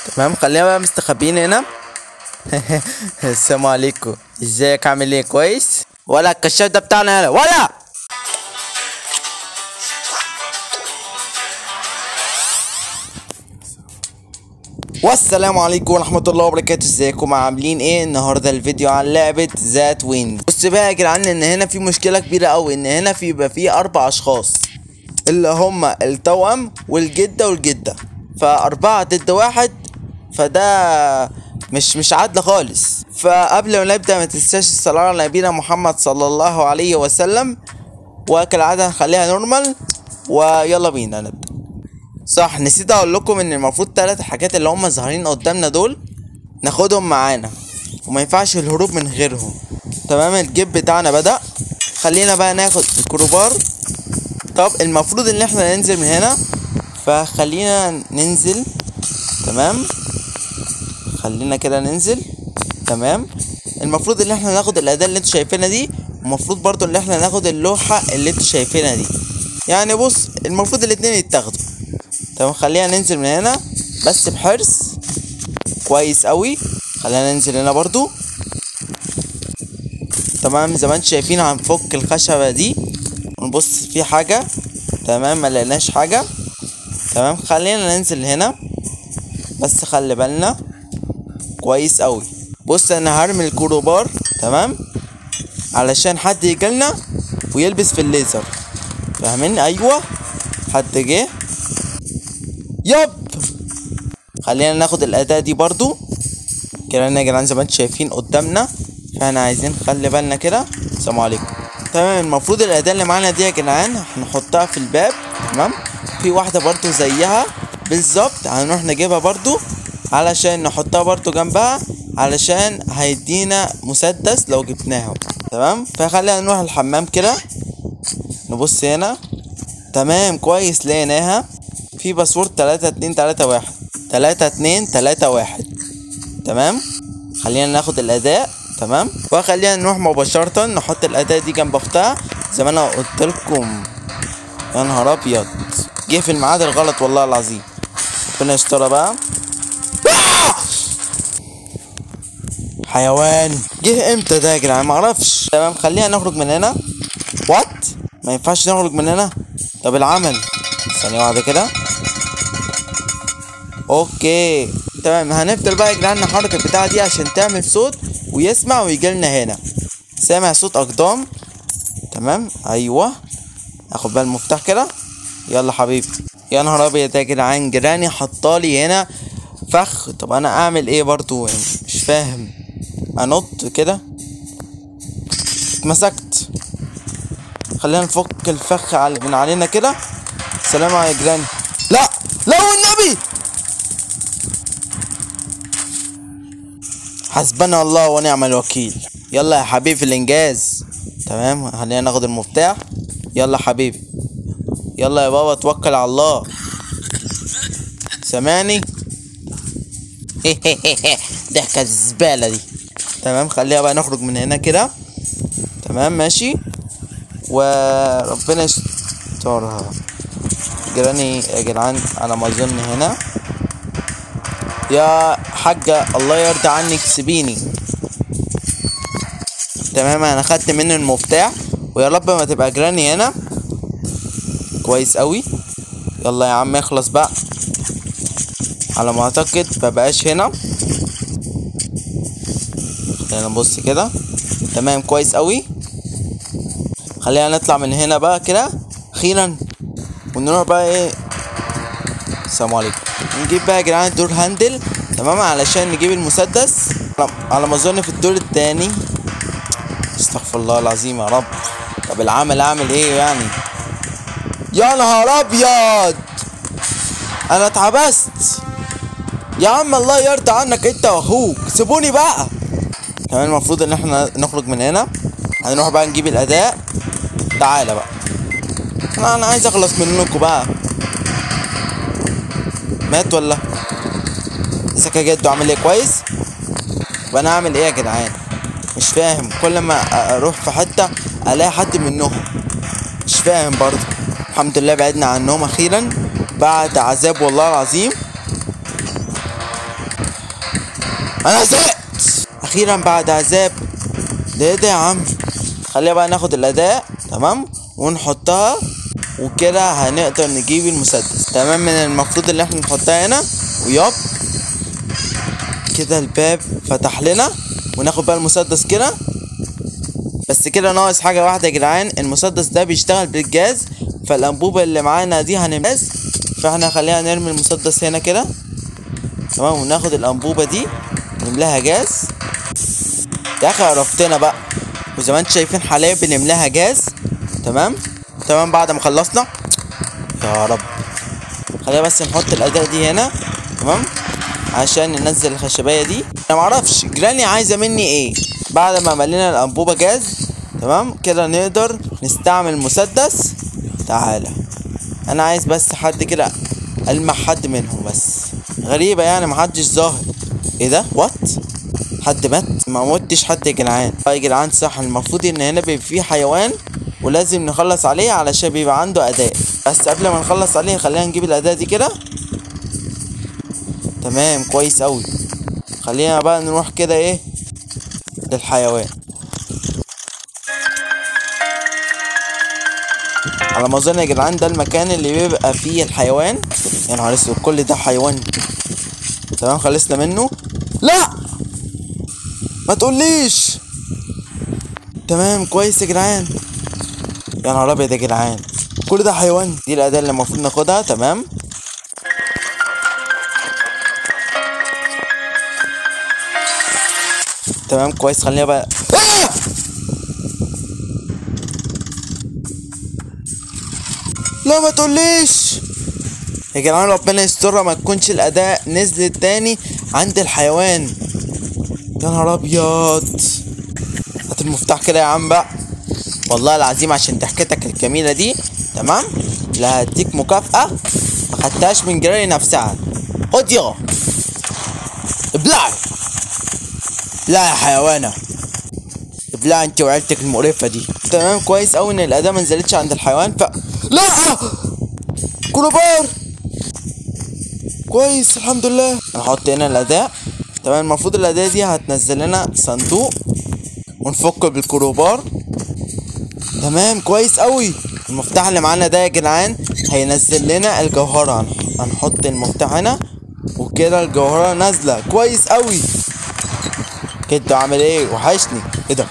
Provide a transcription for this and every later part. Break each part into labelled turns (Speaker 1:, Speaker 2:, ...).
Speaker 1: تمام، خلينا بقى مستخبيين هنا. السلام عليكم، ازيك؟ عامل ايه؟ كويس؟ ولا الكشاف ده بتاعنا يالا ولا؟ والسلام عليكم ورحمة الله وبركاته. ازيكم؟ عاملين ايه؟ النهارده الفيديو عن لعبة ذات وين. بص بقى يا جدعان، ان هنا في مشكلة كبيرة اوي، ان هنا بيبقى في 4 اشخاص اللي هما التوأم والجدة والجدة، فأربعة ضد واحد، فده مش عادل خالص. فقبل ما نبدأ ما تنساش الصلاة على نبينا محمد صلى الله عليه وسلم، وكالعادة هنخليها نورمال، ويلا بينا نبدأ. صح، نسيت اقول لكم ان المفروض 3 حاجات اللي هم ظاهرين قدامنا دول ناخدهم معانا، وما ينفعش الهروب من غيرهم. تمام، الجيب بتاعنا بدأ. خلينا بقى ناخد الكروبار. طب المفروض ان احنا ننزل من هنا، فخلينا ننزل. تمام، خلينا كده ننزل. تمام، المفروض ان احنا ناخد الاداة اللي انتوا شايفينها دي، ومفروض برضو ان احنا ناخد اللوحة اللي انتوا شايفينها دي. يعني بص، المفروض الاتنين يتاخدوا. تمام، خلينا ننزل من هنا بس بحرص كويس قوي. خلينا ننزل هنا برضو. تمام، زي ما انتوا شايفين هنفك الخشبة دي ونبص في حاجة. تمام، ما لقيناش حاجة. تمام، خلينا ننزل هنا بس خلي بالنا كويس قوي. بص، انا هرمي الكروبار تمام علشان حد يجيلنا ويلبس في الليزر، فاهمين؟ ايوه، حد جه. يب، خلينا ناخد الاداة دي برضو كده يا جدعان، زي ما انتوا شايفين قدامنا، فاحنا عايزين نخلي بالنا كده. السلام عليكم. تمام، المفروض الاداة اللي معانا دي يا جدعان هنحطها في الباب. تمام، في واحدة برضو زيها بالظبط هنروح نجيبها برضو علشان نحطها برضو جنبها، علشان هيدينا مسدس لو جبناها. تمام، فخلينا نروح الحمام كده نبص هنا. تمام، كويس، لقيناها في باسورد 3231 3231. تمام، خلينا ناخد الاداة. تمام، وخلينا نروح مباشرة نحط الاداة دي جنب اختها زي ما انا قلت لكم. يا نهار ابيض، جه في الميعاد الغلط والله العظيم. ربنا يسترها بقى. حيوان جه امتى ده يا جدعان؟ معرفش. تمام، خلينا نخرج من هنا. وات، ما ينفعش نخرج من هنا. طب العمل، ثانية واحدة كده. اوكي تمام، هنفضل بقى يا جدعان نحرك البتاعة دي عشان تعمل صوت ويسمع ويجيلنا هنا. سامع صوت اقدام. تمام، ايوه، اخد بقى المفتاح كده. يلا حبيبي. يا نهار ابيض يا جدعان، جيراني حطالي هنا فخ. طب انا اعمل ايه برضو؟ يعني مش فاهم. انط كده، اتمسكت. خلينا نفك الفخ من علينا كده. سلام يا جيراني. لا لا والنبي، حسبنا الله ونعم الوكيل. يلا يا حبيبي في الانجاز. تمام، خلينا ناخد المفتاح. يلا حبيبي، يلا يا بابا، توكل على الله. سامعني؟ ضحكة الزبالة دي. تمام، خليها بقى نخرج من هنا كده. تمام ماشي، وربنا يسترها. جيراني يا جدعان على ما اظن هنا. يا حاجة الله يرضى عنك سيبيني. تمام، انا خدت منه المفتاح، ويا رب ما تبقى جيراني هنا. كويس قوي. يلا يا عم اخلص بقى. على ما اعتقد مبقاش هنا. خلينا نبص كده. تمام، كويس قوي. خلينا نطلع من هنا بقى كده اخيرا، ونروح بقى ايه. السلام عليكم. نجيب بقى يا جدعان الدور هاندل. تمام، علشان نجيب المسدس على ما اظن في الدور التاني. استغفر الله العظيم يا رب. طب العمل اعمل ايه يعني؟ يا نهار ابيض، انا اتحبست يا عم. الله يرضى عنك انت واخوك، سيبوني بقى. كمان المفروض ان احنا نخرج من هنا. هنروح بقى نجيب الاداء. تعالى بقى، انا عايز اخلص منكم بقى. مات ولا ازيك يا جدو؟ عامل ايه؟ كويس. وانا اعمل ايه يا جدعان؟ مش فاهم. كل ما اروح في حته الاقي حد منهم، مش فاهم برضه. الحمد لله بعدنا عنهم اخيرا بعد عذاب والله العظيم. انا زهقت اخيرا بعد عذاب. ده ايه ده يا عم؟ خلينا بقى ناخد الاداة تمام ونحطها وكده هنقدر نجيب المسدس. تمام، من المفروض اللي احنا نحطها هنا وياب كده الباب فتح لنا وناخد بقى المسدس كده. بس كده ناقص حاجة واحدة يا جدعان، المسدس ده بيشتغل بالجاز، فالانبوبة اللي معانا دي هنملاها، فاحنا خلينا نرمي المسدس هنا كده تمام وناخد الانبوبة دي نملاها جاز. يا اخي عرفتنا بقى، وزي ما انتم شايفين حاليا بنملاها جاز. تمام بعد ما خلصنا يا رب خلينا بس نحط الاداة دي هنا تمام عشان ننزل الخشبية دي. انا معرفش جراني عايزة مني ايه. بعد ما ملينا الانبوبة جاز تمام كده نقدر نستعمل المسدس. تعالى انا عايز بس حد كده المح حد منهم بس. غريبة يعني محدش ظاهر. ايه ده؟ وات؟ حد مات؟ ما موتش حد يا جدعان. يا جدعان صح، المفروض ان هنا بيبقى فيه حيوان ولازم نخلص عليه علشان بيبقى عنده اداة. بس قبل ما نخلص عليه خلينا نجيب الاداة دي كده. تمام كويس اوي. خلينا بقى نروح كده ايه للحيوان. على ما اظن يا جدعان ده المكان اللي بيبقى فيه الحيوان. يا نهار اسود كل ده حيوان. تمام خلصنا منه. لا ما تقوليش. تمام كويس يا جدعان. يا نهار ابيض يا جدعان كل ده حيوان. دي الاداة اللي المفروض ناخدها. تمام كويس. خلينا بقى لا ما تقوليش يا جدعان، ربنا يسترها ما تكونش الاداة نزلت تاني عند الحيوان. يا نهار ابيض. هات المفتاح كده يا عم بقى والله العظيم عشان ضحكتك الجميلة دي. تمام لا هديك مكافأة ما خدتهاش من جراني نفسها. خد يا ابلعي. لا يا حيوانة ابلعي انت وعيلتك المقرفة دي. تمام كويس اوي ان الاداة ما نزلتش عند الحيوان. لا كروبار. كويس الحمد لله. هنحط هنا الاداة. تمام المفروض الاداة دي هتنزل لنا صندوق ونفكه بالكروبار. تمام كويس اوي. المفتاح اللي معانا ده يا جدعان هينزل لنا الجوهرة. هنحط المفتاح هنا وكده الجوهرة نازلة. كويس اوي كده. عامل ايه؟ وحشني. ايه ده؟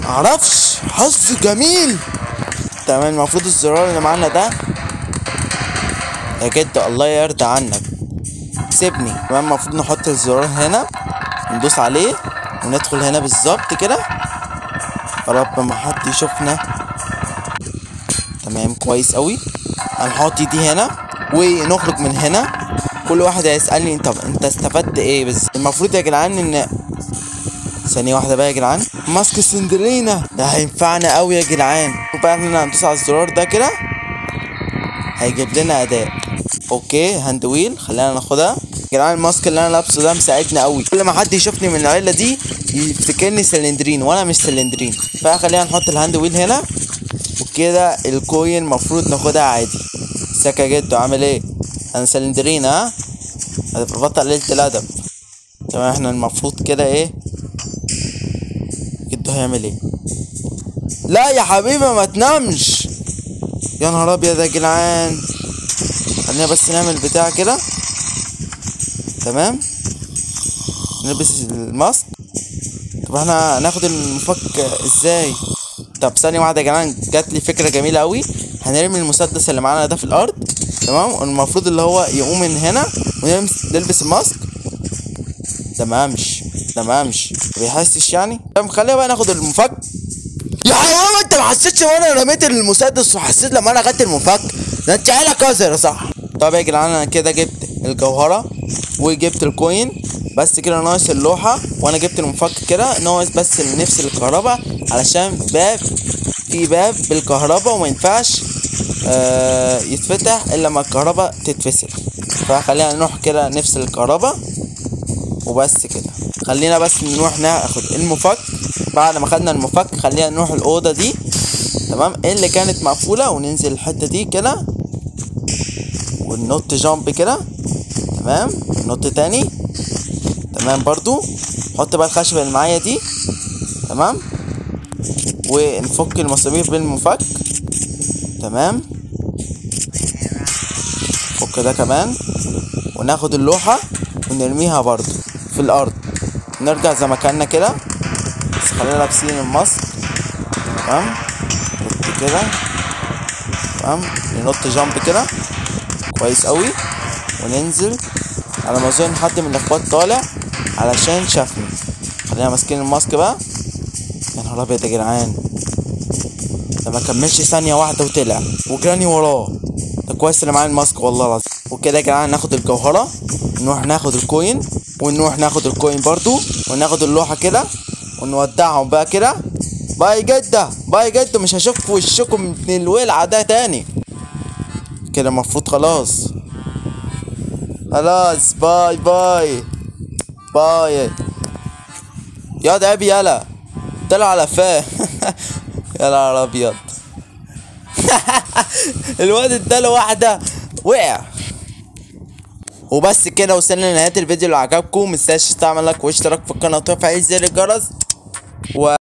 Speaker 1: معرفش حظ جميل. تمام المفروض الزرار اللي معانا ده يا جد الله يرضى عنك سيبني. تمام المفروض نحط الزرار هنا ندوس عليه وندخل هنا بالظبط كده. يا رب ما حد يشوفنا. تمام كويس اوي. هنحط دي هنا ونخرج من هنا. كل واحد هيسألني انت استفدت ايه. بس المفروض يا جدعان ان ثانية واحدة بقى يا جدعان. ماسك سندرينا ده هينفعنا اوي يا جدعان. وبقى احنا هندوس على الزرار ده كده هيجيب لنا اداة. اوكي هاند ويل خلينا ناخدها. يا جدعان الماسك اللي انا لابسه ده مساعدنا قوي. كل ما حد يشوفني من العيله دي يفتكرني سلندرين وانا مش سلندرين. فخلينا نحط الهاند ويل هنا وكده. الكوين المفروض ناخدها عادي. سكا جدو عامل ايه؟ انا سلندرين ها؟ هتبطل ليله الادب. تمام احنا المفروض كده ايه جدو هيعمل ايه؟ لا يا حبيبي ما تنامش. يا نهار ابيض يا جدعان. خلينا بس نعمل بتاع كده. تمام نلبس الماسك. طب احنا هناخد المفك ازاي؟ طب ثانية واحدة يا جدعان جات لي فكرة جميلة اوي. هنرمي المسدس اللي معانا ده في الارض. تمام والمفروض اللي هو يقوم من هنا ونلبس الماسك. ده ما بيحسش يعني. طب خلينا بقى ناخد المفك. يا حيوان انت ما حسيتش وانا رميت المسدس وحسيت لما انا خدت المفك؟ ده انت عيلك قذر صح. طب يا جدعان انا كده جبت الجوهرة وجبت الكوين. بس كده ناقص اللوحة وانا جبت المفك كده. ناقص بس نفصل الكهرباء علشان في باب بالكهرباء وما ينفعش يتفتح الا لما الكهرباء تتفصل. فخلينا نروح كده نفصل الكهرباء وبس كده. خلينا بس نروح ناخد المفك. بعد ما خدنا المفك خلينا نروح الأوضة دي تمام اللي كانت مقفولة وننزل الحتة دي كده وننط جامب كده. تمام ننط تاني تمام. برضو حط بقى الخشبة اللي معايا دي. تمام. ونفك المسامير بالمفك. تمام. فك ده كمان، وناخد اللوحة ونرميها برضو في الارض. نرجع زي ما كنا كده، بس خلينا لابسين الماسك. تمام. نط كده. تمام. ننط جامب كده كويس قوي، وننزل. على ما اظن حد من الاخوات طالع علشان شافني. خلينا ماسكين الماسك بقى. يا نهار ابيض يا جدعان، ده ما كملش ثانية واحدة وطلع وجراني وراه. ده كويس اللي معايا الماسك والله العظيم. وكده يا جدعان ناخد الجوهرة، نروح ناخد الكوين، ونروح ناخد الكوين برضو، وناخد اللوحة كده ونودعهم بقى كده. باي جدة باي جدة، مش هشوف في وشكم من الولعة ده تاني كده. المفروض خلاص خلاص. باي باي باي. يا ده ابي يلا طلع على فاه. يا نهار ابيض. الواد اداله واحدة وقع. وبس كده وصلنا لنهاية الفيديو. لو عجبكم متنساش تعمل لايك واشتراك في القناة وتفعيل زر الجرس